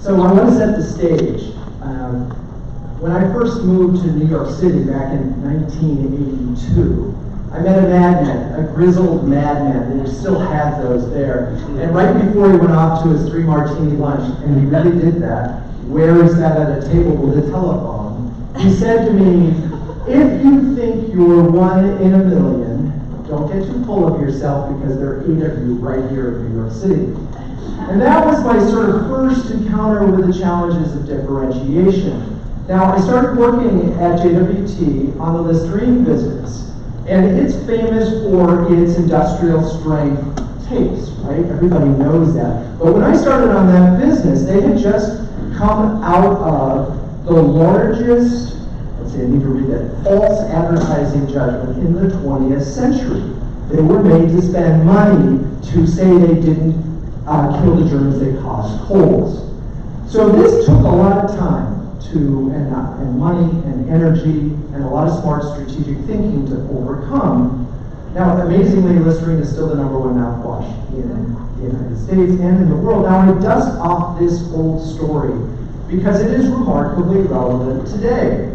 So I want to set the stage. When I first moved to New York City back in 1982, I met a madman, a grizzled madman, and he still had those there. And right before he went off to his 3-martini lunch, and he really did that, where he sat at a table with a telephone, he said to me, "If you think you're 1 in a million, don't get too full of yourself because there are 8 of you right here in New York City." And that was my sort of first encounter with the challenges of differentiation. Now, I started working at JWT on the Listerine business, and it's famous for its industrial strength tapes, right? Everybody knows that. But when I started on that business, they had just come out of the largest, let's see, I need to read that, false advertising judgment in the 20th century. They were made to spend money to say they didn't kill the germs they caused colds. So this took a lot of time and money and energy and a lot of smart strategic thinking to overcome. Now, amazingly, Listerine is still the #1 mouthwash in the United States and in the world. Now, I dust off this old story because it is remarkably relevant today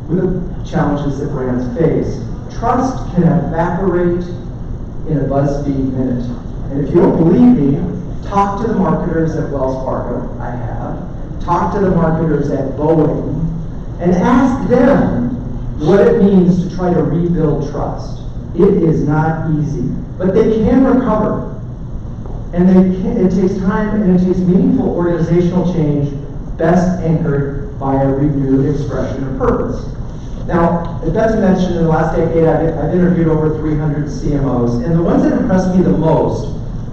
with the challenges that brands face. Trust can evaporate in a BuzzFeed minute. And if you don't believe me, talk to the marketers at Wells Fargo. I have. Talk to the marketers at Boeing and ask them what it means to try to rebuild trust. It is not easy, but they can recover. And it takes time and it takes meaningful organizational change, best anchored by a renewed expression of purpose. Now, as Betsy mentioned, in the last decade, I've interviewed over 300 CMOs, and the ones that impressed me the most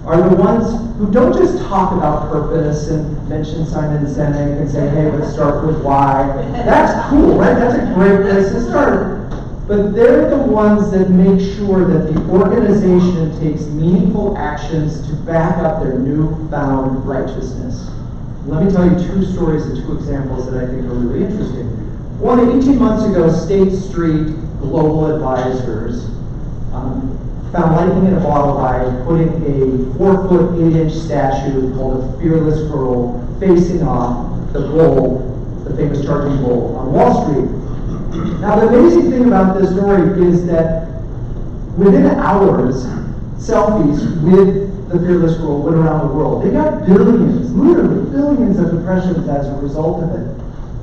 are the ones who don't just talk about purpose and mention Simon Sinek and say, hey, let's start with why. That's cool, right? That's a great place to start. But they're the ones that make sure that the organization takes meaningful actions to back up their newfound righteousness. Let me tell you 2 stories and 2 examples that I think are really interesting. One, 18 months ago, State Street Global Advisors found lightning in a bottle by putting a 4-foot, 8-inch statue called a Fearless Girl facing off the bull, the famous charging bull, on Wall Street. Now, the amazing thing about this story is that within hours, selfies with the Fearless Girl went around the world. They got billions, literally billions of impressions as a result of it.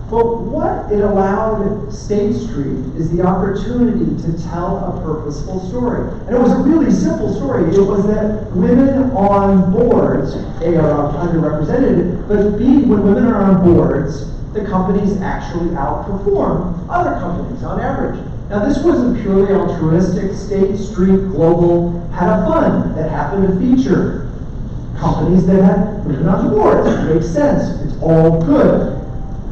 But what it allowed State Street is the opportunity to tell a purposeful story. And it was a really simple story. It was that women on boards, A, are underrepresented, but B, when women are on boards, the companies actually outperform other companies on average. Now, this wasn't purely altruistic. State Street Global had a fund that happened to feature companies that had women on boards. It makes sense. It's all good.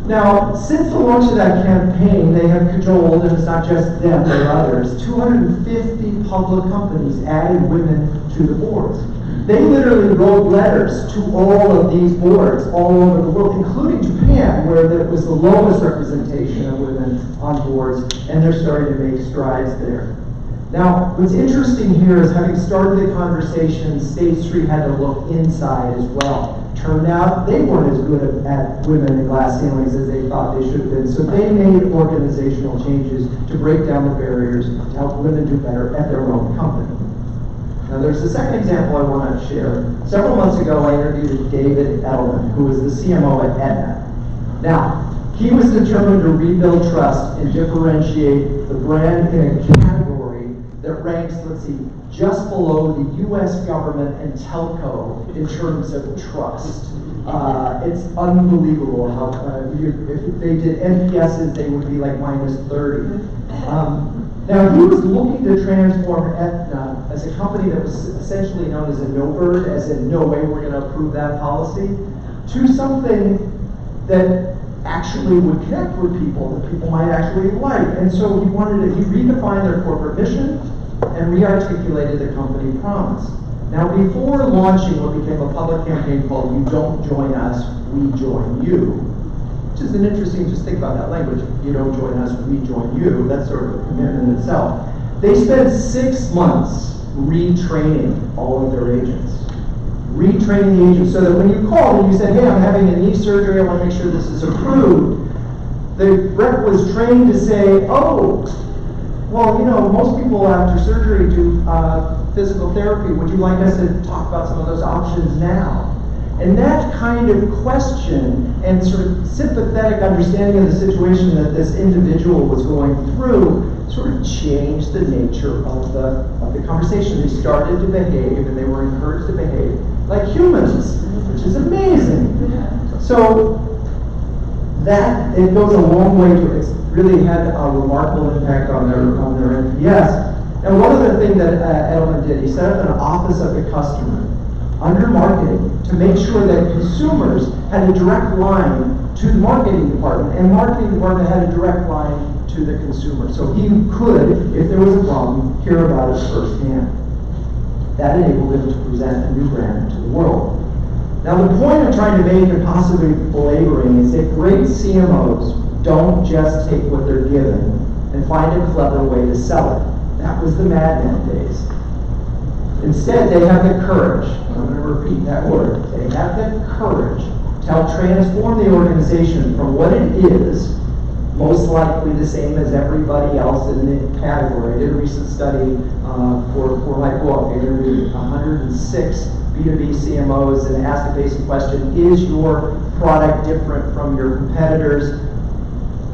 Now, since the launch of that campaign, they have cajoled, and it's not just them, there are others, 250 public companies added women to the boards. They literally wrote letters to all of these boards all over the world, including Japan, where there was the lowest representation of women on boards, and they're starting to make strides there. Now, what's interesting here is having started the conversation, State Street had to look inside as well. Turned out they weren't as good at women in glass ceilings as they thought they should have been, so they made organizational changes to break down the barriers to help women do better at their own company. Now, there's a second example I want to share. Several months ago, I interviewed David Edelman, who was the CMO at Aetna. Now, he was determined to rebuild trust and differentiate the brand in a category that ranks, let's see, just below the U.S. government and telco in terms of trust. It's unbelievable how, if they did NPSs, they would be like -30. Now, he was looking to transform Aetna as a company that was essentially known as a no-bird, as in no way we're going to approve that policy, to something that actually would connect with people, that people might actually like. And so he redefined their corporate mission and re-articulated the company promise. Now, before launching what became a public campaign called You Don't Join Us, We Join You, which is an interesting, just think about that language, you don't join us, we join you, that's sort of a commitment in itself. They spent 6 months retraining all of their agents. retraining the agent so that when you called and you said, hey, I'm having a knee surgery, I want to make sure this is approved, the rep was trained to say, oh, well, you know, most people after surgery do physical therapy. Would you like us to talk about some of those options now? And that kind of question and sort of sympathetic understanding of the situation that this individual was going through sort of changed the nature of the conversation. They started to behave, and they were encouraged to behave like humans, which is amazing. So that, it goes a long way to, it's really had a remarkable impact on their NPS. And one other thing that Edelman did, he set up an office of the customer under marketing to make sure that consumers had a direct line to the marketing department, and marketing department had a direct line to the consumer. So he could, if there was a problem, hear about it firsthand. That enabled him to present a new brand to the world. Now the point I'm trying to make, and possibly belaboring, is that great CMOs don't just take what they're given and find a clever way to sell it. That was the Mad Men days. Instead, they have the courage, and I'm going to repeat that word, they have the courage to help transform the organization from what it is, most likely the same as everybody else in the category. I did a recent study for my book. I interviewed 106 B2B CMOs and asked the basic question, is your product different from your competitors?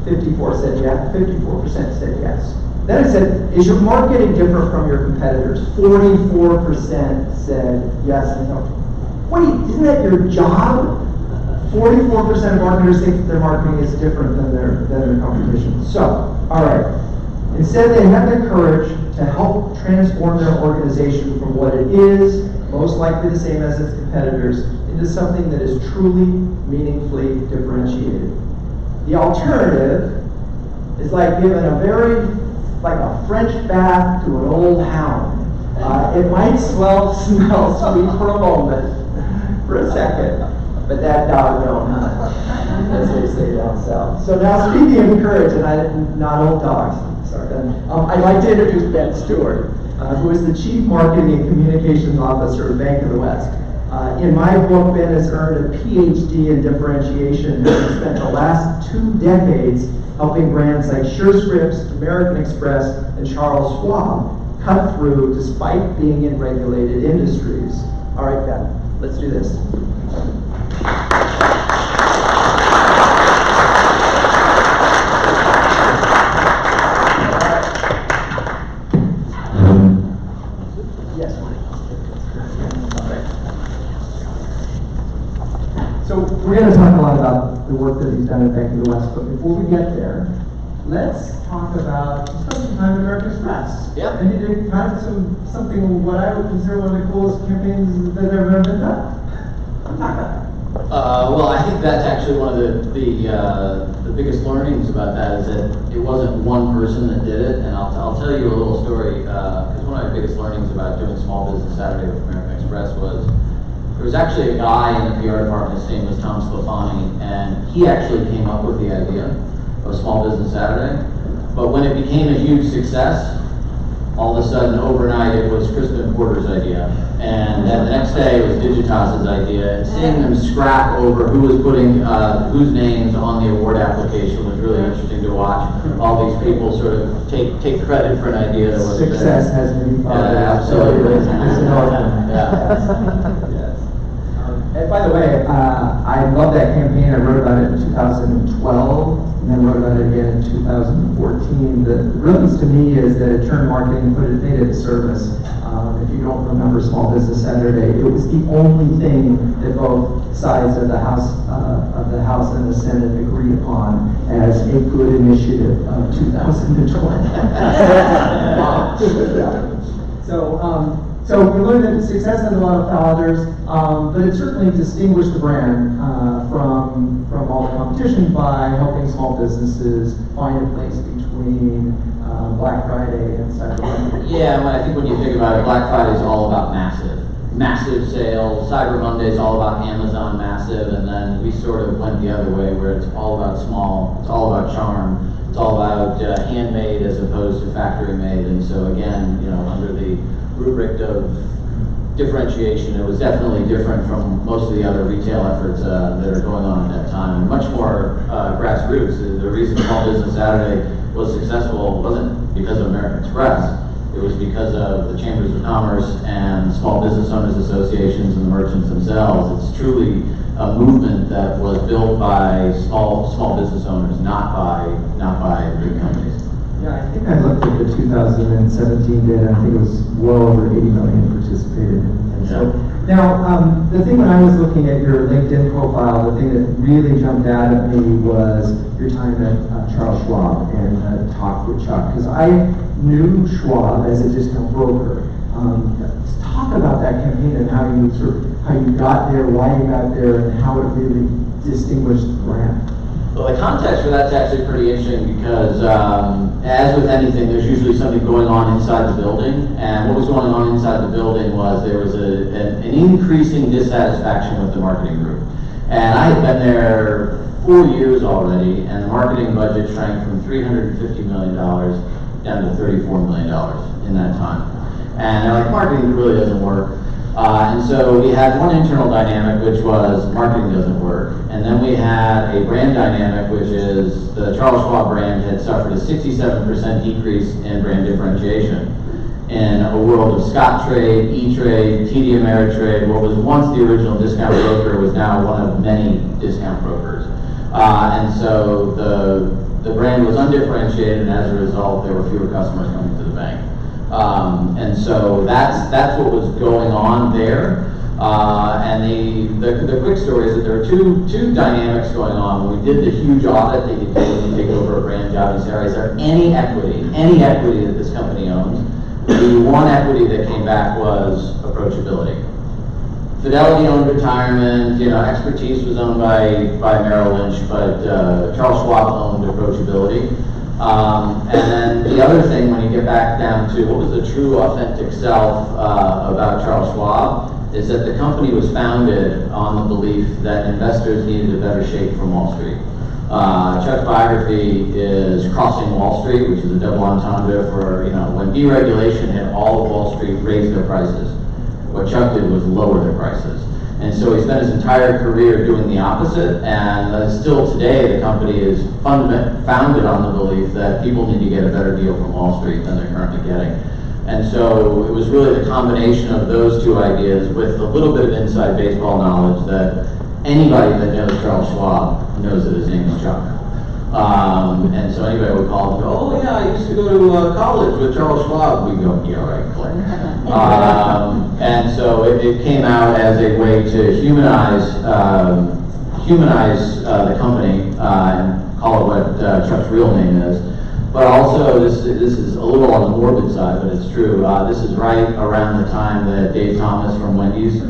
54% said yes. Then I said, is your marketing different from your competitors? 44% said yes and no. Wait, isn't that your job? 44% of marketers think that their marketing is different than their competition. So, all right. Instead, they have the courage to help transform their organization from what it is, most likely the same as its competitors, into something that is truly, meaningfully differentiated. The alternative is like giving like a French bath to an old hound. It might smell sweet for a moment, for a second, but that dog don't hunt, as they say down south. So now, speaking of courage, and not old dogs, sorry, I'd like to introduce Ben Stuart, who is the Chief Marketing and Communications Officer at Bank of the West. In my book, Ben has earned a PhD in differentiation and has spent the last 2 decades helping brands like SureScripts, American Express, and Charles Schwab cut through despite being in regulated industries. All right, Ben, let's do this. Yes, so we're going to talk a lot about the work that he's done at Bank of the West, but before we get there, let's talk about, you spent some time at American Express. Yeah. And you did kind of something what I would consider one of the coolest campaigns that have ever been done. Well, I think that's actually one of the biggest learnings about that is that it wasn't one person that did it, and I'll tell you a little story, because one of my biggest learnings about doing Small Business Saturday with American Express was there was actually a guy in the PR department, his name was Tom Sclafani, and he actually came up with the idea of Small Business Saturday. But when it became a huge success, all of a sudden, overnight, it was Crispin Porter's idea. And then the next day, it was Digitas's idea. And seeing them scrap over who was putting whose names on the award application was really interesting to watch. All these people sort of take credit for an idea that was Success has been absolutely. Yes. And by the way, I love that campaign. I wrote about it in 2012, and then wrote about it again in 2014. The brilliance to me is that it turned marketing and made it a service. If you don't remember Small Business Saturday, it was the only thing that both sides of the House and the Senate agreed upon as a good initiative of 2012. So we learned that success has a lot of fathers, but it certainly distinguished the brand from all the competition by helping small businesses find a place between Black Friday and Cyber Monday. Yeah, I think when you think about it, Black Friday is all about massive sales. Cyber Monday is all about Amazon massive, and then we sort of went the other way where it's all about small, it's all about charm, it's all about handmade as opposed to factory made. And so again, under the rubric of differentiation. It was definitely different from most of the other retail efforts that are going on at that time, and much more grassroots. The reason Small Business Saturday was successful wasn't because of American Express. It was because of the Chambers of Commerce and Small Business Owners Associations and the merchants themselves. It's truly a movement that was built by small business owners, not by big companies. Yeah, I think I looked at the 2017 data. I think it was well over 80 million participated. And so now, the thing when I was looking at your LinkedIn profile, the thing that really jumped out at me was your time at Charles Schwab and talk with Chuck, because I knew Schwab as a discount broker. Let's talk about that campaign and how you got there, why you got there, and how it really distinguished the brand. Well, the context for that's actually pretty interesting because, as with anything, there's usually something going on inside the building. And what was going on inside the building was there was an increasing dissatisfaction with the marketing group. And I had been there 4 years already, and the marketing budget shrank from $350 million down to $34 million in that time. And they're like, marketing really doesn't work. And so we had one internal dynamic, which was marketing doesn't work. And then we had a brand dynamic, which is the Charles Schwab brand had suffered a 67% decrease in brand differentiation. In a world of Scottrade, E-Trade, TD Ameritrade, what was once the original discount broker was now one of many discount brokers. And so the brand was undifferentiated, and as a result, there were fewer customers coming to the bank. And so that's what was going on there. And the quick story is that there were two dynamics going on. When we did the huge audit that you do when you take over a brand job, you say, all right, is there any equity that this company owns? The one equity that came back was approachability. Fidelity owned retirement, expertise was owned by Merrill Lynch, but Charles Schwab owned approachability. And then the other thing, when you get back down to what was the true authentic self about Charles Schwab, is that the company was founded on the belief that investors needed a better shake from Wall Street. Chuck's biography is Crossing Wall Street, which is a double entendre for, when deregulation hit, all of Wall Street raised their prices. What Chuck did was lower their prices. And so he spent his entire career doing the opposite, and still today the company is founded on the belief that people need to get a better deal from Wall Street than they're currently getting. And so it was really the combination of those two ideas with a little bit of inside baseball knowledge that anybody that knows Charles Schwab knows that his name is Chuck. And so anybody would call and go, oh yeah, I used to go to college with Charles Schwab. We go, yeah, right, click. And so it came out as a way to humanize the company and call it what Chuck's real name is. But also, this is a little on the morbid side, but it's true. This is right around the time that Dave Thomas from Wendy's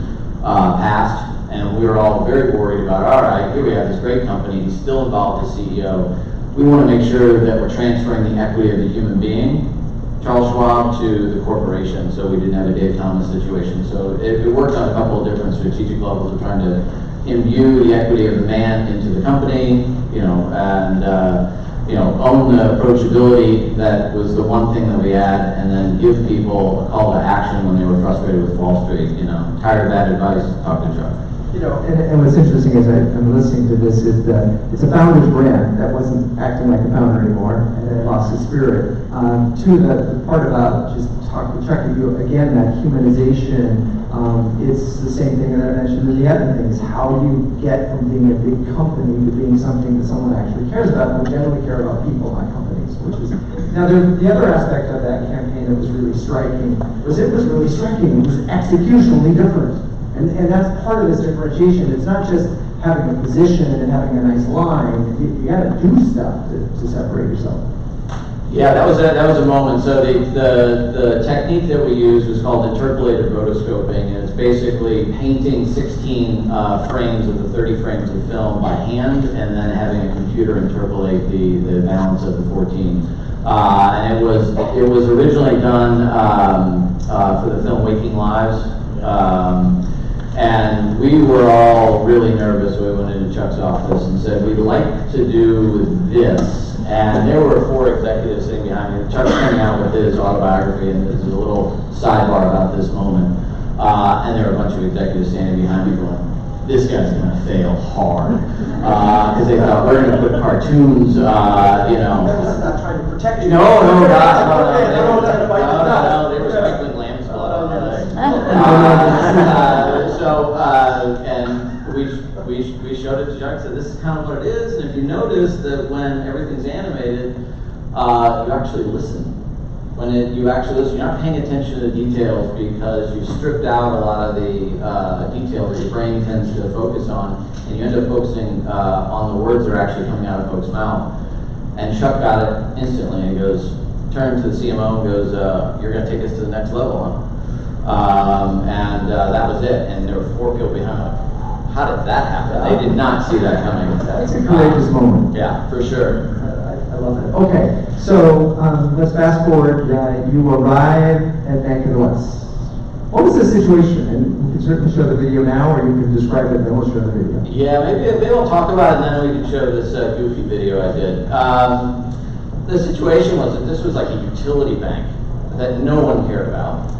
passed. And we were all very worried about, all right, here we have this great company, he's still involved as CEO. We want to make sure that we're transferring the equity of the human being, Charles Schwab, to the corporation, so we didn't have a Dave Thomas situation. So it worked on a couple of different strategic levels of trying to imbue the equity of the man into the company, own the approachability that was the one thing that we had, and then give people a call to action when they were frustrated with Wall Street. Tired of bad advice, talk to Chuck. And what's interesting as I'm listening to this is that it's a founder's brand that wasn't acting like a founder anymore, and it lost its spirit. The part about just talk with Chuck, again, that humanization, it's the same thing that I mentioned in the other things. How do you get from being a big company to being something that someone actually cares about? And we generally care about people, not companies, which is, now the other aspect of that campaign that was really striking was it was executionally different. And that's part of this differentiation. It's not just having a position and having a nice line. You got to do stuff to separate yourself. Yeah, that was a moment. So the technique that we used was called interpolated rotoscoping, and it's basically painting 16 frames of the 30 frames of film by hand, and then having a computer interpolate the balance of the 14. And it was originally done for the film Waking Lives. And we were all really nervous when we went into Chuck's office and said, we'd like to do this. And there were 4 executives sitting behind me. Chuck's coming out with his autobiography, and there's a little sidebar about this moment. And there were a bunch of executives standing behind me going, this guy's going to fail hard. Because they thought, we're going to put cartoons, you know. This is not trying to protect you. No, God, no. They were sprinkling lamb's blood on my leg. And we showed it to Jacques, said, this is kind of what it is. And if you notice that when everything's animated, you actually listen. When you actually listen, you're not paying attention to the details because you stripped out a lot of the detail that your brain tends to focus on, and you end up focusing on the words that are actually coming out of folks' mouth. And Chuck got it instantly, and he goes, turned to the CMO and goes, you're going to take us to the next level, huh? That was it, and there were 4 people behind me. How did that happen? They did not see that coming. That's a courageous moment. Yeah, for sure. I love it. Okay, so let's fast forward. You arrive at Bank of the West. What was the situation? And we can certainly show the video now, or you can describe it and then we'll show the video. Yeah, maybe we'll talk about it and then we can show this goofy video I did. The situation was that this was like a utility bank that no one cared about.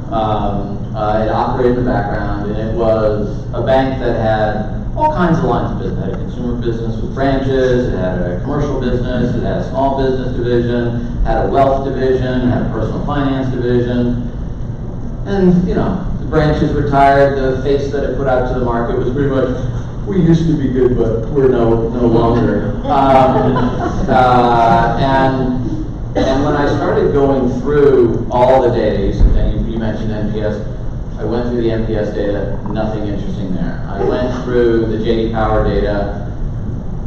It operated in the background, and it was a bank that had all kinds of lines of business. It had a consumer business with branches, it had a commercial business, it had a small business division, had a wealth division, had a personal finance division. And, you know, the branches retired, the face that it put out to the market was pretty much, we used to be good, but we're no longer. And when I started going through all the data, you mentioned NPS, I went through the NPS data, nothing interesting there. I went through the JD Power data,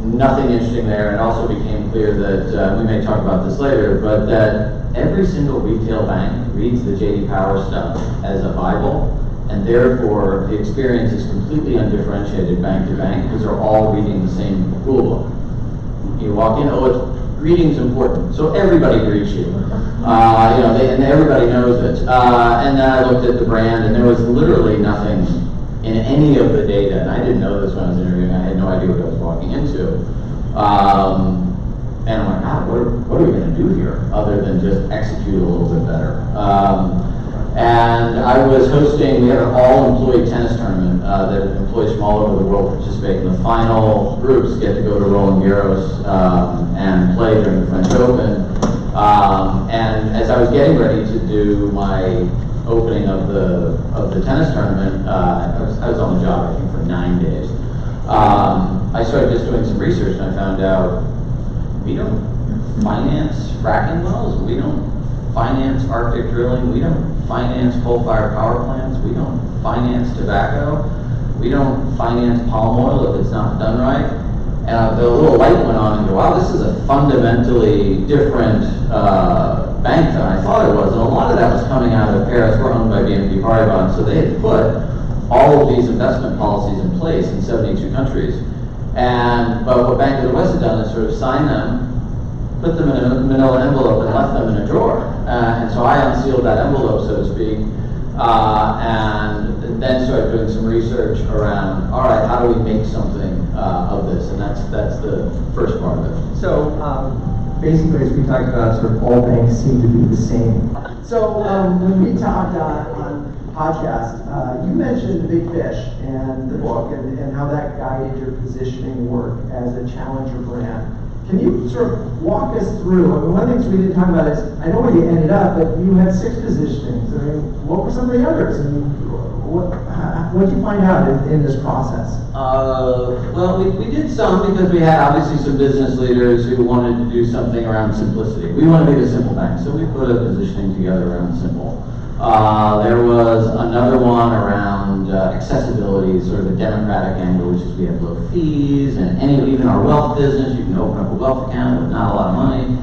nothing interesting there, and it also became clear that, we may talk about this later, but that every single retail bank reads the JD Power stuff as a Bible, and therefore the experience is completely undifferentiated bank to bank because they're all reading the same rule book. You walk in, greeting's important, so everybody greets you. And everybody knows it. And then I looked at the brand, and there was literally nothing in any of the data, and I didn't know this when I was interviewing. I had no idea what I was walking into. And I'm like, God, what are we going to do here other than just execute a little bit better? And I was hosting, we had an all-employee tennis tournament that employees from all over the world participate in. The final groups get to go to Roland Garros and play during the French Open. And as I was getting ready to do my opening of the tennis tournament, I was on the job, I think, for 9 days. I started just doing some research, and I found out we don't finance fracking wells, we don't finance Arctic drilling, we don't finance coal-fired power plants, we don't finance tobacco, we don't finance palm oil if it's not done right. And the little light went on and go, wow, this is a fundamentally different bank than I thought it was. And a lot of that was coming out of Paris. We're owned by BNP Paribas, so they had put all of these investment policies in place in 72 countries. But what Bank of the West had done is sort of sign them, put them in a manila envelope, and left them in a drawer. And so I unsealed that envelope, so to speak, and then started doing some research around, all right, how do we make something of this? And that's the first part of it. So basically, as we talked about, sort of all banks seem to be the same. So when we talked on podcast, you mentioned Big Fish and the book and how that guided your positioning work as a challenger brand. Can you sort of walk us through? I mean, one of the things we didn't talk about is, I know where you ended up, but you had 6 positionings. I mean, what were some of the others? And what did you find out in this process? Well, we did some because we had obviously some business leaders who wanted to do something around simplicity. We want to be the simple bank, so we put a positioning together around simple. There was another one around accessibility, sort of a democratic angle, which is we have low fees, and even our wealth business, you can open up a wealth account with not a lot of money.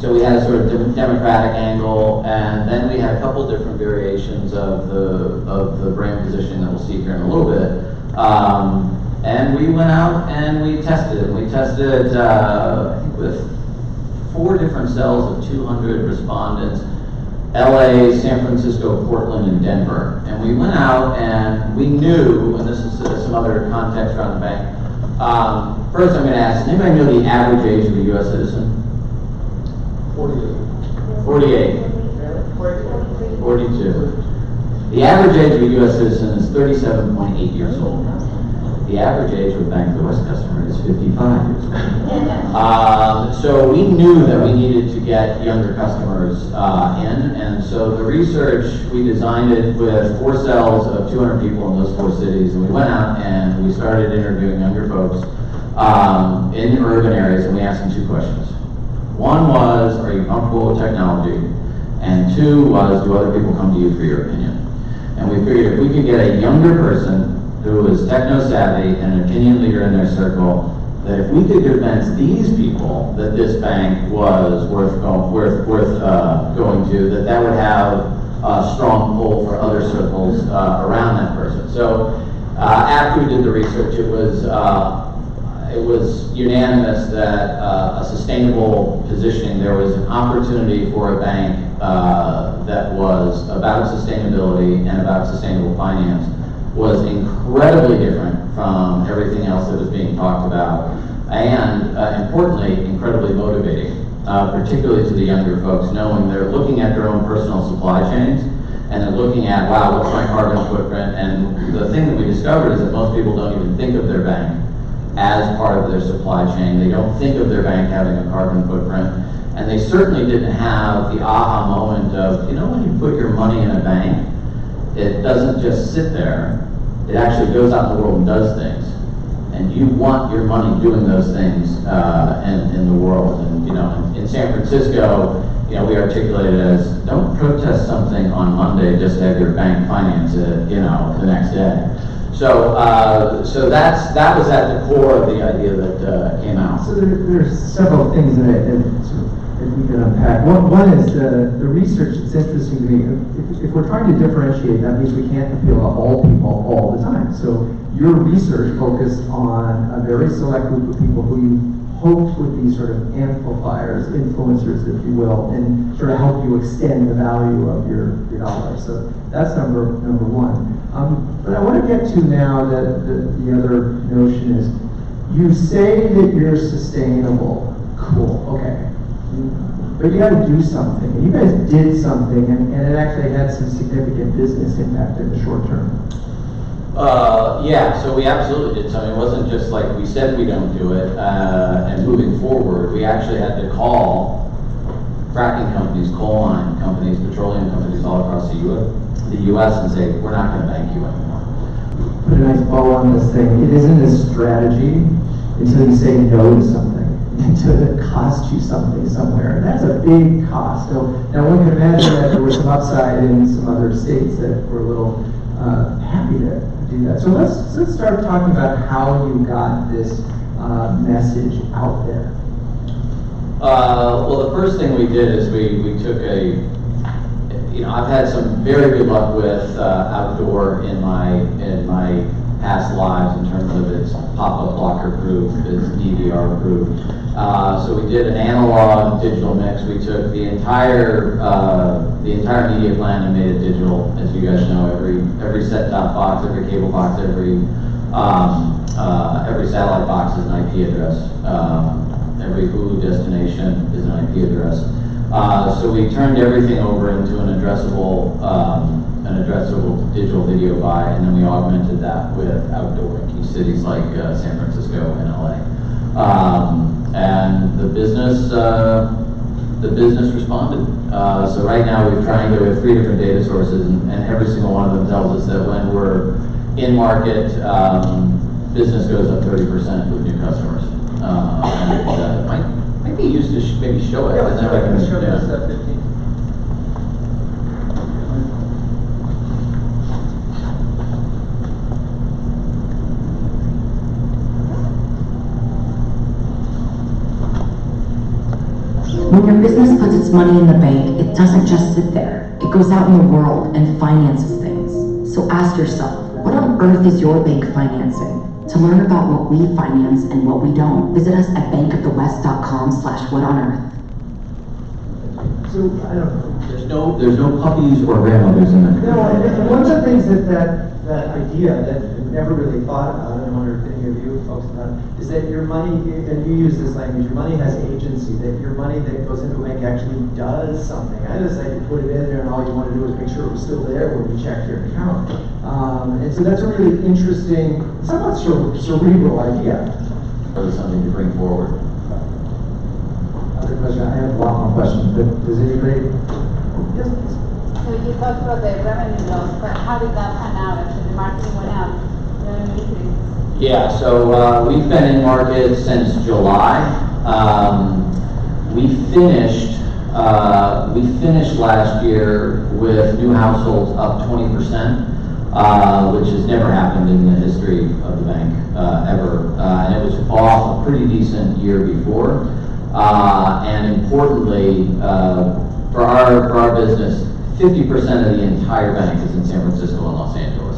So we had a sort of democratic angle, and then we had a couple different variations of the brand positioning that we'll see here in a little bit. And we went out and we tested it. We tested I think with 4 different cells of 200 respondents. LA, San Francisco, Portland, and Denver. And we went out and we knew, and this is some other context around the bank. First I'm going to ask, does anybody know the average age of a U.S. citizen? 48. 42. The average age of a U.S. citizen is 37.8 years old. The average age of a Bank of the West customer is 55 years old. So we knew that we needed to get younger customers in, and so the research, we designed it with 4 cells of 200 people in those 4 cities, and we went out and we started interviewing younger folks in urban areas, and we asked them 2 questions. One was, are you comfortable with technology? And 2 was, do other people come to you for your opinion? And we figured if we could get a younger person who was techno-savvy and an opinion leader in their circle, that if we could convince these people that this bank was worth going to, that would have a strong pull for other circles around that person. So after we did the research, it was unanimous that a sustainable positioning, there was an opportunity for a bank that was about sustainability and about sustainable finance, was incredibly different from everything else that was being talked about, and importantly, incredibly motivating, particularly to the younger folks, knowing they're looking at their own personal supply chains, and they're looking at, wow, what's my carbon footprint? And the thing that we discovered is that most people don't even think of their bank as part of their supply chain. They don't think of their bank having a carbon footprint, and they certainly didn't have the aha moment of, when you put your money in a bank, it doesn't just sit there. It actually goes out in the world and does things. And you want your money doing those things in the world. And, in San Francisco, we articulate it as, don't protest something on Monday just to have your bank finance it, the next day. So that was at the core of the idea that came out. So there's several things that if we can unpack. One is the research. It's interesting to me. If we're trying to differentiate, that means we can't appeal to all people all the time. So your research focused on a very select group of people who you hoped would be sort of amplifiers, influencers, if you will, and sort of help you extend the value of your dollar. So that's number one. But I want to get to now that the other notion is, you say that you're sustainable. Cool. Okay. But you got to do something. And you guys did something, and it actually had some significant business impact in the short term. Yeah, so we absolutely did something. It wasn't just like we said we don't do it, and moving forward, we actually had to call fracking companies, coal mine companies, petroleum companies all across the U.S. and say, we're not going to bank you anymore. Put a nice bow on this thing. It isn't a strategy until you say no to something, until it costs you something somewhere. That's a big cost. So now one can imagine that there was some upside in some other states that were a little happy to do that. So let's start talking about how you got this message out there. Well, the first thing we did is we took I've had some very good luck with outdoor in my past lives in terms of its pop-up blocker proof, its DVR proof. So we did an analog digital mix. We took the entire media plan and made it digital. As you guys know, every set-top box, every cable box, every satellite box is an IP address. Every Hulu destination is an IP address. So we turned everything over into an addressable digital video buy, and then we augmented that with outdoor in key cities like San Francisco and LA. And the business responded. So right now we have 3 different data sources, and every single one of them tells us that when we're in market, business goes up 30% with new customers. And might be used to maybe show it. Yeah, let's show this at 15. When your business puts its money in the bank, it doesn't just sit there. It goes out in the world and finances things. So ask yourself, what on earth is your bank financing? To learn about what we finance and what we don't, visit us at bankofthewest.com/whatonearth. So I don't know. There's no puppies or grandmothers in it. No, and one of the things that idea that never really thought about it, I wonder if any of you folks have done, is that your money, and you use this language, your money has agency, that your money that goes into a bank actually does something. I just like to put it in there and all you want to do is make sure it was still there when you checked your account. And so that's a really interesting, somewhat cerebral idea. Really something to bring forward. Other question, I have a lot more questions, but does anybody? Yes, please. So you talked about the revenue loss, but how did that pan out? Actually, the marketing went up, revenue increased. Yeah, so we've been in market since July. We finished last year with new households up 20%, which has never happened in the history of the bank ever, and it was off a pretty decent year before. And importantly, for our business, 50% of the entire bank is in San Francisco and Los Angeles.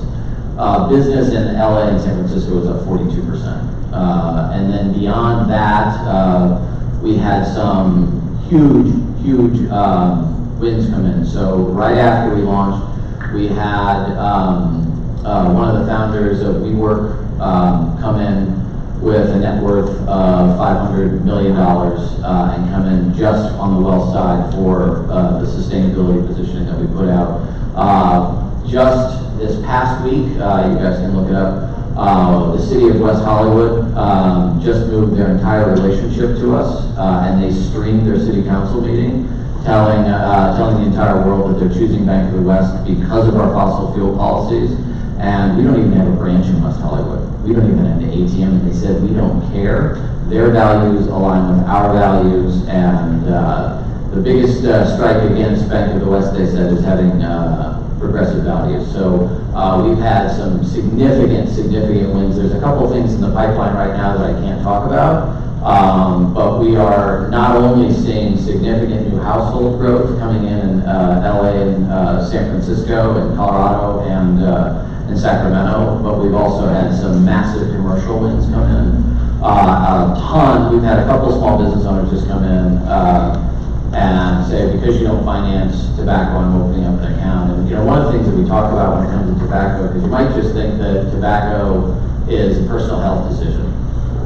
Business in LA and San Francisco was up 42%. And then beyond that, we had some huge wins come in. So right after we launched, we had one of the founders of WeWork come in with a net worth of $500 million and come in just on the wealth side for the sustainability positioning that we put out. Just this past week, you guys can look it up, the city of West Hollywood just moved their entire relationship to us, and they streamed their city council meeting, telling the entire world that they're choosing Bank of the West because of our fossil fuel policies. And we don't even have a branch in West Hollywood. We don't even have an ATM, and they said we don't care. Their values align with our values, and the biggest strike against Bank of the West, they said, is having progressive values. So we've had some significant wins. There's a couple of things in the pipeline right now that I can't talk about, but we are not only seeing significant new household growth coming in LA and San Francisco and Colorado and Sacramento, but we've also had some massive commercial wins come in. A ton. We've had a couple small business owners just come in and say, because you don't finance tobacco, I'm opening up an account. And one of the things that we talk about when it comes to tobacco, because you might just think that tobacco is a personal health decision,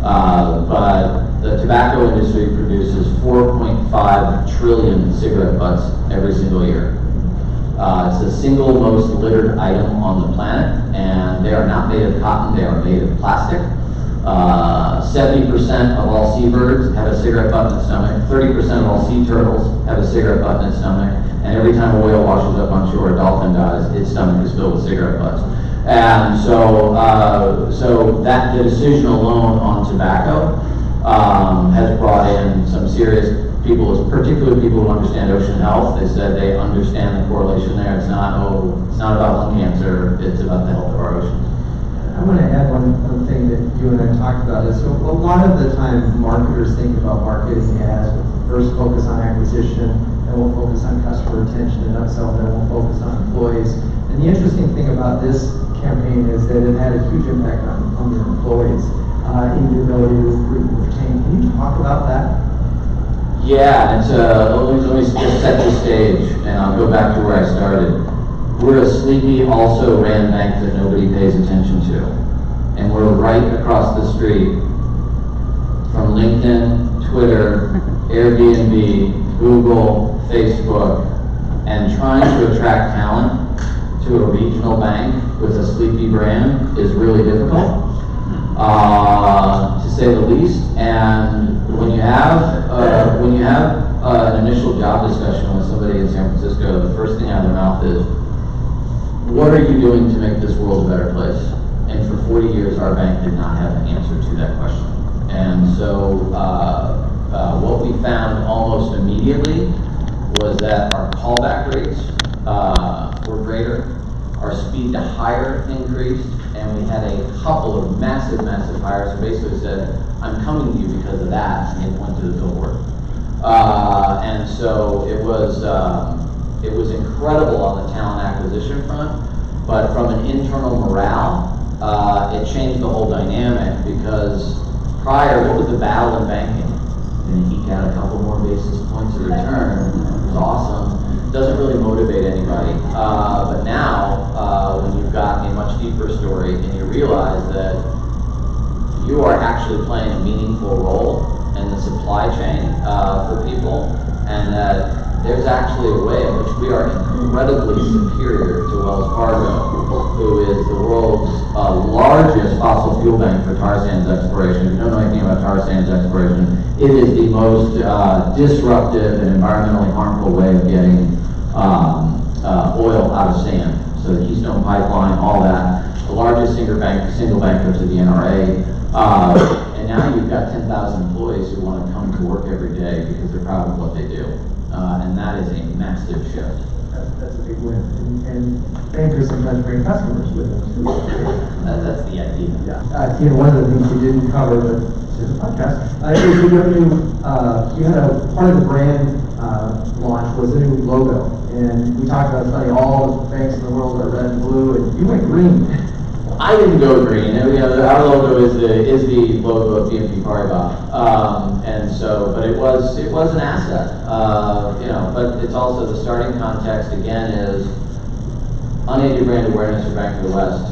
but the tobacco industry produces 4.5 trillion cigarette butts every single year. It's the single most littered item on the planet, and they are not made of cotton, they are made of plastic. 70% of all seabirds have a cigarette butt in its stomach, 30% of all sea turtles have a cigarette butt in its stomach, and every time a whale washes up on shore, a dolphin dies, its stomach is filled with cigarette butts. And so that the decision alone on tobacco has brought in some serious people, particularly people who understand ocean health. They said they understand the correlation there. It's not about lung cancer, it's about the health of our oceans. I want to add one thing that you and I talked about is, so a lot of the time marketers think about marketing as first focus on acquisition, then we'll focus on customer retention and upsell, then we'll focus on employees. And the interesting thing about this campaign is that it had a huge impact on your employees in the ability to recruit and retain. Can you talk about that? Yeah, it's let me just set the stage, and I'll go back to where I started. We're a sleepy, also ran bank that nobody pays attention to, and we're right across the street from LinkedIn, Twitter, Airbnb, Google, Facebook, and trying to attract talent to a regional bank with a sleepy brand is really difficult, to say the least. And when you have an initial job discussion with somebody in San Francisco, the first thing out of their mouth is, what are you doing to make this world a better place? And for 40 years, our bank did not have an answer to that question. And so what we found almost immediately was that our callback rates were greater, our speed to hire increased, and we had a couple of massive hires who basically said, I'm coming to you because of that, and they went to the billboard. And so it was incredible on the talent acquisition front, but from an internal morale, it changed the whole dynamic, because prior, what was the battle in banking? And eke out a couple more basis points of return. It was awesome. doesn't really motivate anybody. But now, when you've got a much deeper story and you realize that you are actually playing a meaningful role in the supply chain for people, and that there's actually a way in which we are incredibly superior to Wells Fargo, who is the world's largest fossil fuel bank for tar sands exploration. If you don't know anything about tar sands exploration, it is the most disruptive and environmentally harmful way of getting oil out of sand. So the Keystone Pipeline, all that, the largest single banker to the NRA. And now you've got 10,000 employees who want to come to work every day because they're proud of what they do. And that is a massive shift. That's a big win. And bankers sometimes bring customers with them too. That's the idea. Yeah. One of the things we didn't cover, but it's a podcast, is you had a part of the brand launch was a new logo. And we talked about funny, all the banks in the world are red and blue, and you went green. I didn't go green. Our logo is the logo of BNP Paribas, and so, but it was an asset, But it's also the starting context again is unaided brand awareness for Bank of the West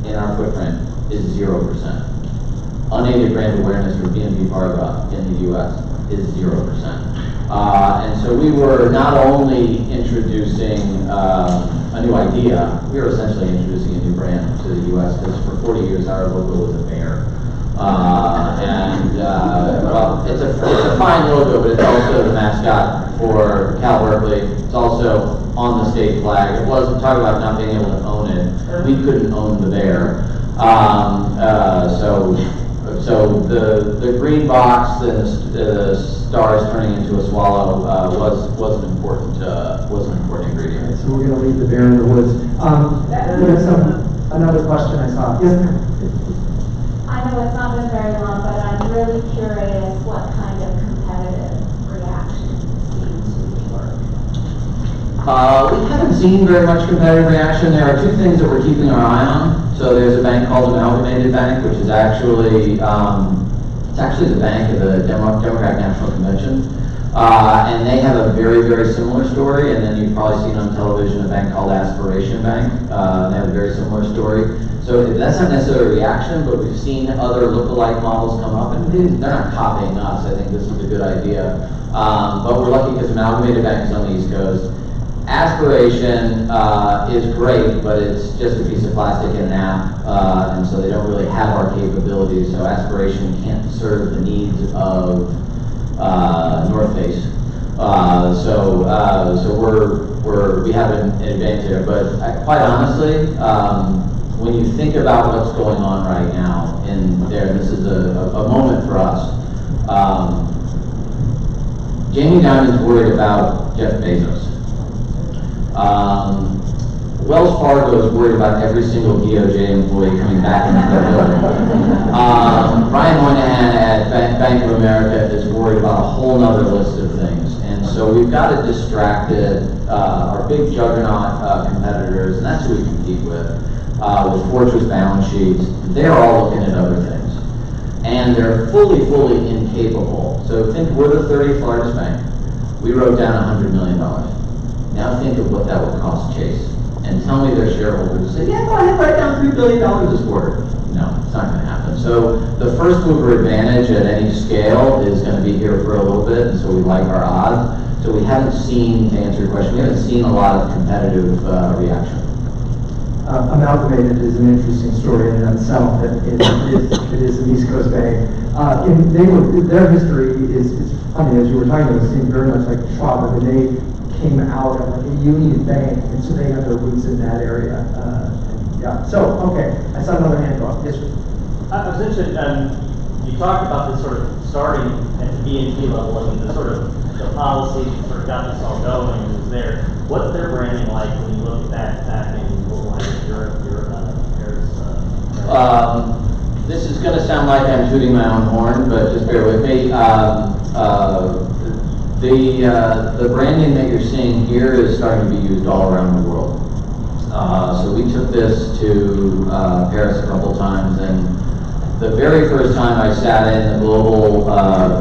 in our footprint is 0%. Unaided brand awareness for BNP Paribas in the U.S. is 0%. And so we were not only introducing a new idea, we were essentially introducing a new brand to the U.S. because for 40 years our logo was a bear. Well, it's a fine logo, but it's also the mascot for Cal Berkeley. It's also on the state flag. It wasn't talking about not being able to own it. We couldn't own the bear. So the green box and the stars turning into a swallow was an important ingredient. So we're going to leave the bear in the woods. There's another question I saw. Yes. I know it's not been very long, but I'm really curious what kind of competitive reaction seems to work. We haven't seen very much competitive reaction. There are two things that we're keeping our eye on. So there's a bank called Amalgamated Bank, which is actually the bank of the Democratic National Convention, and they have a very, very similar story. And then you've probably seen on television a bank called Aspiration Bank. They have a very similar story. So that's not necessarily a reaction, but we've seen other lookalike models come up, and they're not copying us. I think this is a good idea. But we're lucky because Amalgamated Bank is on the East Coast. Aspiration is great, but it's just a piece of plastic in an app, and so they don't really have our capabilities. So Aspiration can't serve the needs of North Face. So we have an advantage there. But quite honestly, when you think about what's going on right now in there, this is a moment for us. Jamie Dimon's worried about Jeff Bezos. Wells Fargo is worried about every single DOJ employee coming back into the building. Ryan Moynihan at Bank of America is worried about a whole nother list of things. And so we've got it distracted. Our big juggernaut competitors, and that's who we compete with fortress balance sheets, they're all looking at other things. And they're fully incapable. So think we're the 30th largest bank. We wrote down $100 million. Now think of what that would cost Chase. And tell me their shareholders say, yeah, go ahead, write down $3 billion this quarter. No, it's not going to happen. So the first mover advantage at any scale is going to be here for a little bit, and so we like our odds. So we haven't seen, to answer your question, we haven't seen a lot of competitive reaction. Amalgamated is an interesting story in itself. It is an East Coast bank. Their history is funny, as you were talking about. It seemed very much like Schwab, and they came out of like a union bank, and so they have their roots in that area. Yeah. So okay, I saw another hand go up. Yes, sir. I was interested. You talked about this sort of starting at the BNP level. I mean, the sort of the policy that sort of got this all going and was there. What's their branding like when you look at that in Europe, This is going to sound like I'm tooting my own horn, but just bear with me. The branding that you're seeing here is starting to be used all around the world. So we took this to Paris a couple times, and the very first time I sat in the global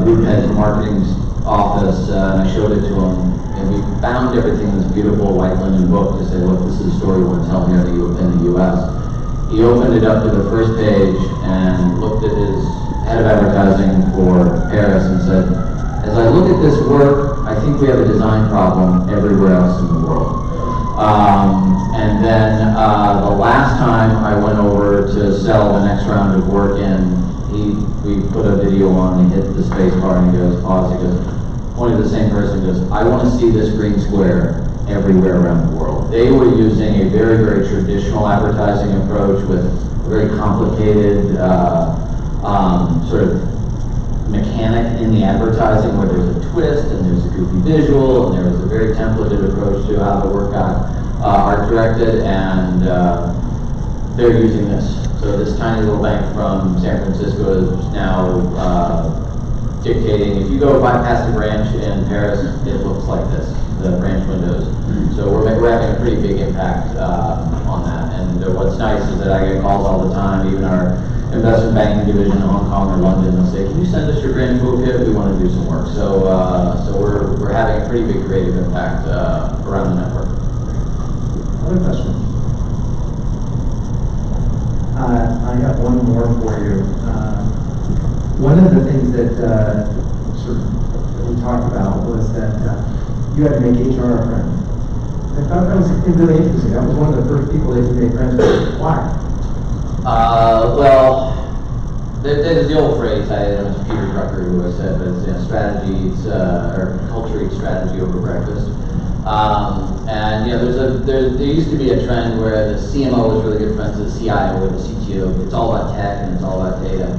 group head marketing office, and I showed it to them and we bound everything in this beautiful white linen book to say, look, this is a story we want to tell here in the U.S. He opened it up to the first page and looked at his head of advertising for Paris and said, as I look at this work, I think we have a design problem everywhere else in the world. And then the last time I went over to sell the next round of work in, we put a video on, he hit the space bar and he goes, pause, he goes, pointed to the same person, goes, I want to see this green square everywhere around the world. They were using a very, very traditional advertising approach with a very complicated sort of mechanic in the advertising where there's a twist and there's a goofy visual and there was a very templated approach to how the work got art directed, and they're using this. So this tiny little bank from San Francisco is now dictating. If you go bypass the branch in Paris, it looks like this, the branch windows. So we're having a pretty big impact on that. And what's nice is that I get calls all the time, even our investment banking division in Hong Kong or London, they'll say, can you send us your brand toolkit? We want to do some work. So we're having a pretty big creative impact around the network. Other questions? I have one more for you. One of the things that that we talked about was that you had to make HR a friend. I thought that was really interesting. That was one of the first people that you made friends with. Why? Well, there's the old phrase, it was Peter Drucker who I said, but it's strategy, or culture eats strategy over breakfast. And there used to be a trend where the CMO was really good friends with the CIO or the CTO. It's all about tech and it's all about data.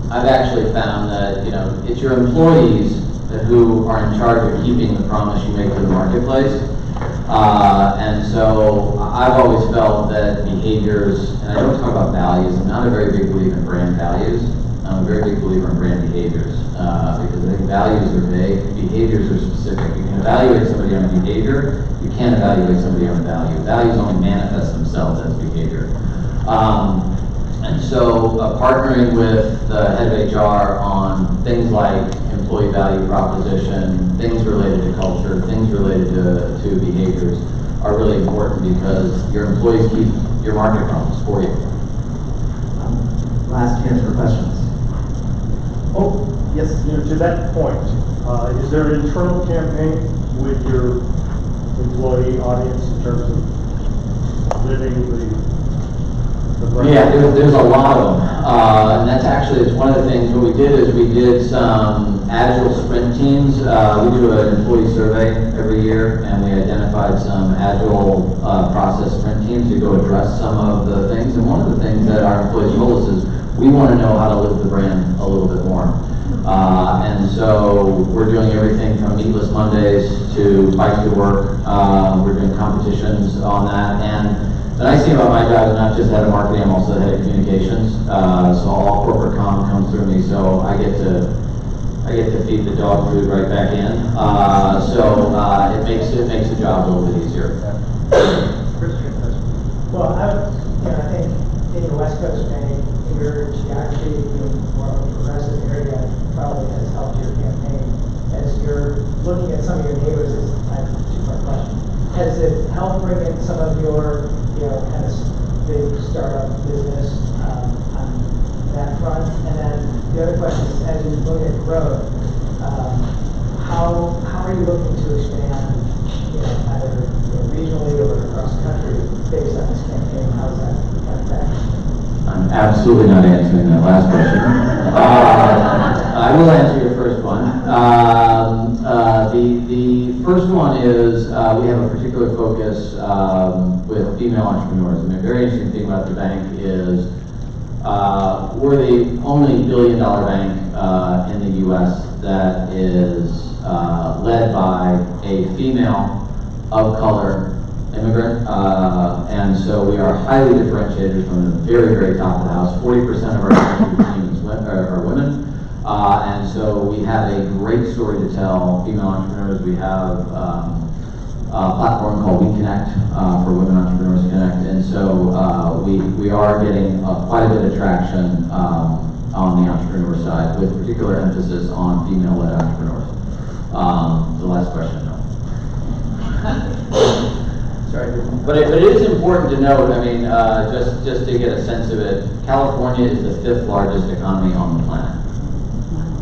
I've actually found that it's your employees who are in charge of keeping the promise you make to the marketplace. And so I've always felt that behaviors, and I don't talk about values, I'm not a very big believer in brand values. I'm a very big believer in brand behaviors, because I think values are vague, behaviors are specific. You can evaluate somebody on behavior, you can't evaluate somebody on value. Values only manifest themselves as behavior. And so partnering with the head of HR on things like employee value proposition, things related to culture, things related to behaviors are really important because your employees keep your market promise for you. Last chance for questions. Oh, yes. To that point, is there an internal campaign with your employee audience in terms of living the brand? Yeah, there's a lot of them. And that's actually, it's one of the things, what we did is we did some agile sprint teams. We do an employee survey every year, and we identified some agile process sprint teams to go address some of the things. And one of the things that our employees told us is, we want to know how to live the brand a little bit more. And so we're doing everything from Meatless Mondays to Bike to Work. We're doing competitions on that. And the nice thing about my job is not just head of marketing, I'm also head of communications. So all corporate comm comes through me, so I get to feed the dog food right back in. It makes the job a little bit easier. Well, I think being a West Coast bank, your geography being more of a progressive area probably has helped your campaign. As you're looking at some of your neighbors, I have a two-part question. Has it helped bring in some of your, kind of big startup business on that front? And then the other question is, as you look at growth, how are you looking to expand, either regionally or across the country based on this campaign? How is that kind of factor? I'm absolutely not answering that last question. I will answer your first one. The first one is we have a particular focus with female entrepreneurs. And the very interesting thing about the bank is we're the only billion-dollar bank in the U.S. that is led by a female of color immigrant, and so we are highly differentiated from the very, very top of the house. 40% of our executive team are women, and so we have a great story to tell female entrepreneurs. We have a platform called We Connect for Women Entrepreneurs Connect, and so we are getting quite a bit of traction on the entrepreneur side, with particular emphasis on female-led entrepreneurs. The last question, no. Sorry. But it is important to note, I mean, just to get a sense of it, California is the 5th largest economy on the planet.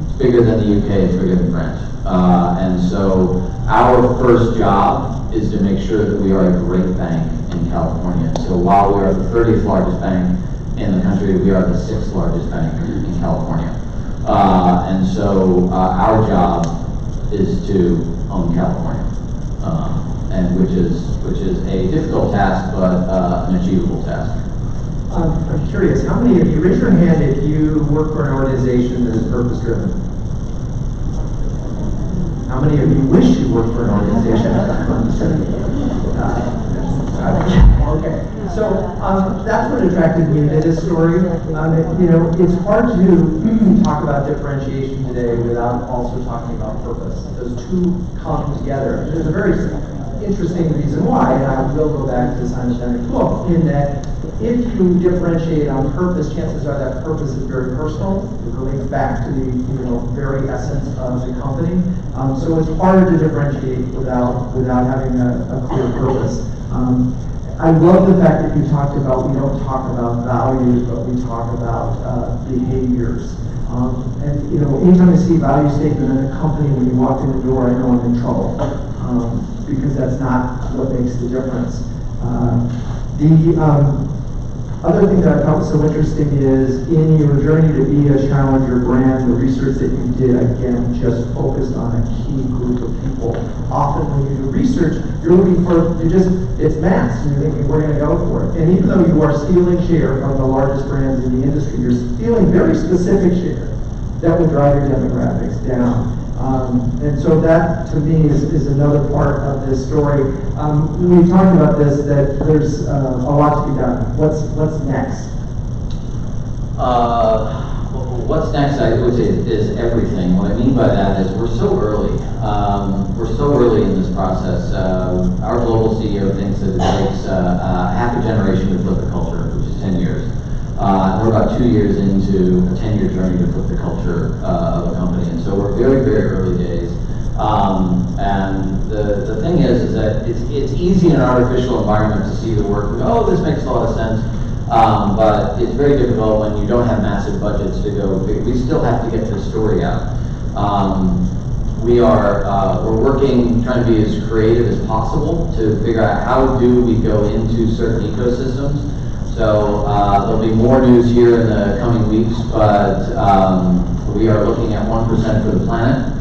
It's bigger than the UK, it's bigger than France. And so our first job is to make sure that we are a great bank in California. So while we are the 30th largest bank in the country, we are the 6th largest bank in California. And so our job is to own California, and which is a difficult task, but an achievable task. I'm curious, how many of you, raise your hand if you work for an organization that is purpose-driven? How many of you wish you worked for an organization? Okay, so that's what attracted me to this story. You know, it's hard to talk about differentiation today without also talking about purpose. Those two come together. There's a very interesting reason why, and I will go back to Simon Sinek's book, in that if you differentiate on purpose, chances are that purpose is very personal. It relates back to the very essence of the company. So it's harder to differentiate without having a clear purpose. I love the fact that you talked about, we don't talk about values, but we talk about behaviors. And anytime I see value statement in a company, when you walk in the door, I know I'm in trouble. Because that's not what makes the difference. The other thing that I found so interesting is in your journey to be a challenger brand, the research that you did, again, just focused on a key group of people. Often when you do research, you're looking for, it's mass, and you're thinking, we're going to go for it. And even though you are stealing share from the largest brands in the industry, you're stealing very specific share that will drive your demographics down. And so that, to me, is another part of this story. We talked about this, that there's a lot to be done. What's next? What's next, I would say, is everything. What I mean by that is we're so early. We're so early in this process. Our global CEO thinks that it takes half a generation to flip the culture, which is 10 years. We're about 2 years into a 10-year journey to flip the culture of a company, and so we're very, very early days. And the thing is that it's easy in an artificial environment to see the work and go, oh, this makes a lot of sense. But it's very difficult when you don't have massive budgets to go. We still have to get this story out. We're working, trying to be as creative as possible to figure out how do we go into certain ecosystems. So there'll be more news here in the coming weeks, but we are looking at 1% for the Planet,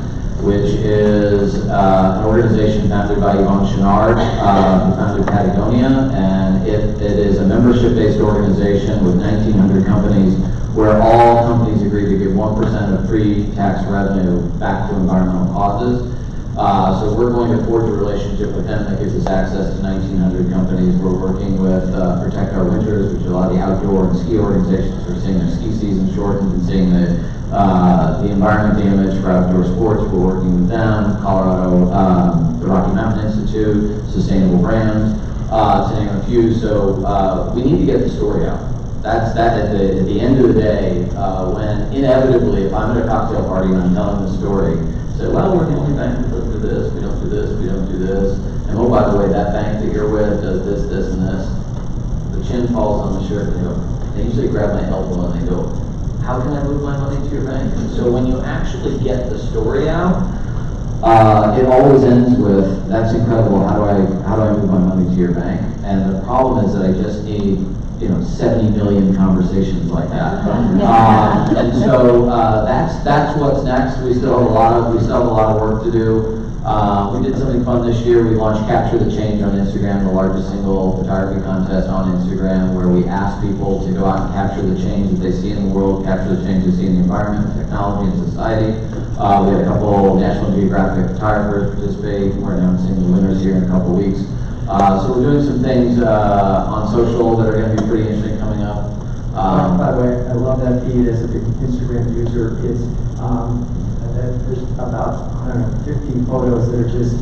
which is an organization founded by Yvon Chouinard, who founded Patagonia, and it is a membership-based organization with 1,900 companies where all companies agree to give 1% of pre-tax revenue back to environmental causes. So we're going to forge a relationship with them that gives us access to 1,900 companies. We're working with Protect Our Winters, which a lot of the outdoor and ski organizations are seeing their ski season shortened and seeing the environment damage for outdoor sports. We're working with them, Colorado, the Rocky Mountain Institute, Sustainable Brands, to name a few. So we need to get the story out. That's at the end of the day, when inevitably, if I'm at a cocktail party and I'm telling the story, say, well, we're the only bank that does do this, we don't do this, we don't do this, and oh, by the way, that bank that you're with does this, this, and this. The chin falls on the shirt and they usually grab my elbow and they go, how can I move my money to your bank? And so when you actually get the story out, it always ends with, that's incredible, how do I move my money to your bank? And the problem is that I just need 70 million conversations like that. And so that's what's next. We still have a lot of work to do. We did something fun this year. We launched Capture the Change on Instagram, the largest single photography contest on Instagram, where we ask people to go out and capture the change that they see in the world, capture the change they see in the environment, technology, and society. We had a couple National Geographic photographers participate. We're announcing the winners here in a couple weeks. So we're doing some things on social that are going to be pretty interesting coming up. By the way, I love that feed as a big Instagram user. It's there's about 15 photos that are just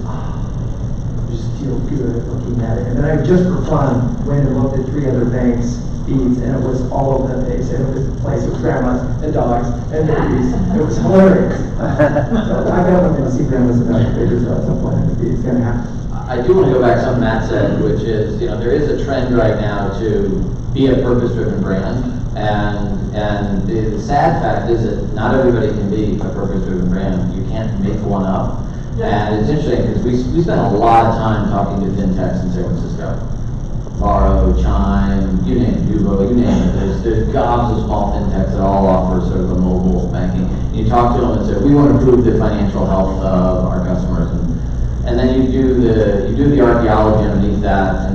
feel good looking at it. And then I just for fun went and looked at 3 other banks feeds, and it was all over the place, and it was a place with grandmas and dogs and babies. It was hilarious. So I bet I'm gonna see grandmas and dogs and babies at some point in the feed. It's gonna happen. I do want to go back to something Matt said, which is, there is a trend right now to be a purpose-driven brand, and the sad fact is that not everybody can be a purpose-driven brand. You can't make one up. And it's interesting because we spend a lot of time talking to fintechs in San Francisco. Varo, Chime, you name it, Duvo, you name it. There's gobs of small fintechs that all offer sort of a mobile banking. You talk to them and say, we want to improve the financial health of our customers. And then you do the archaeology underneath that,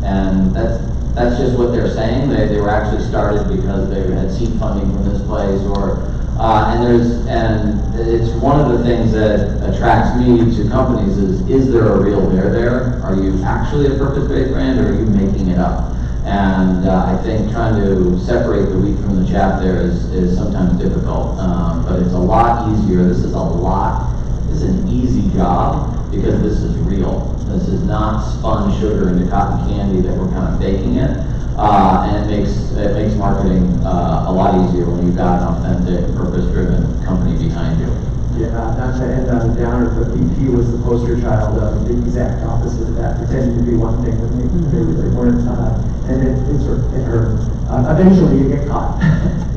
and that's just what they're saying. They were actually started because they had seed funding from this place, and it's one of the things that attracts me to companies is there a real there? Are you actually a purpose-based brand, or are you making it up? And I think trying to separate the wheat from the chaff there is sometimes difficult, but it's a lot easier. This is an easy job because this is real. This is not spun sugar into cotton candy that we're kind of baking it. And it makes marketing a lot easier when you've got an authentic, purpose-driven company behind you. Yeah, not to end on a downer, but BP was the poster child of the exact opposite of that, pretending to be one thing when they really weren't. And it hurt. Eventually you get caught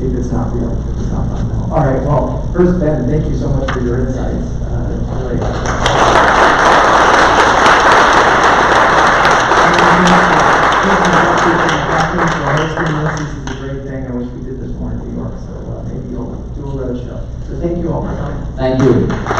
if it's not real, if it's not fundamental. All right, well, first, Ben, thank you so much for your insights. This is a great thing. I wish we did this more in New York, so maybe you'll do a road show. So thank you all for coming. Thank you.